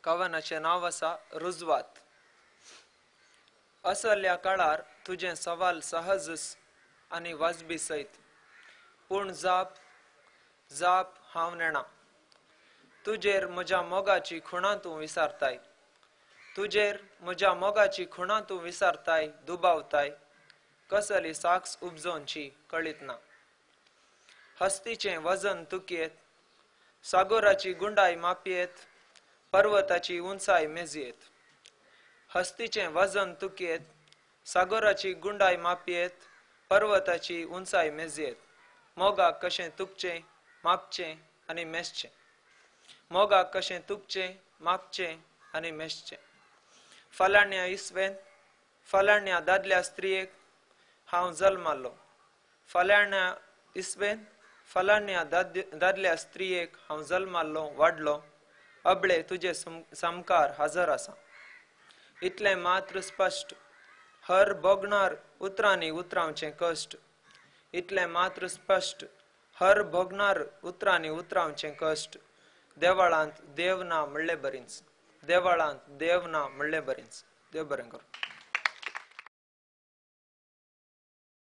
कवनाचें नांव आसा रुजवात. असल्या काळार तुझे सवाल सहज आनी वाजबी सयत, पूण जाप जाप हांव नेणा. तुजेर म्हज्या मोगाची खुणां तूं विसारताय, तुजेर म्हज्या मोगाची खुणां तूं विसारताय, दुबावताय, कसली साक्स उपजोवची कळीत ना. हस्तीचें वजन तुकयेत, सागोराची गुंडाय मापयेत, पर्वताची उंचाय मेजयेत. हस्तीचें वजन तुकयेत, सागोराची गुंडाय मापयेत, पर्वताची उंचाय मेजयेत. मोगाक कशें तुकचें, मापचें आनी मेजचें. मोगाक कशें तुकचें, मापचें आनी मेजचें. फालाण्या इसवेन फालाण्या दादल्या स्त्रियेक हांव जल्मालो. फालाण्या इसवेन फालाण्या दादल्या स्त्रियेक हांव जल्मालो वाडलो. अबळे तुजे समकार हजर आसा. इतलें मात्र स्पश्ट, हर भोगणार उतरांनी उतरावचें कश्ट. इतलें मात्र स्पश्ट, हर भोगणार उतरांनी उतरावचें कश्ट. देवळांत देव ना म्हणलें बरींच, देवळांत देव ना म्हणलें बरींच. देव बरें करूं.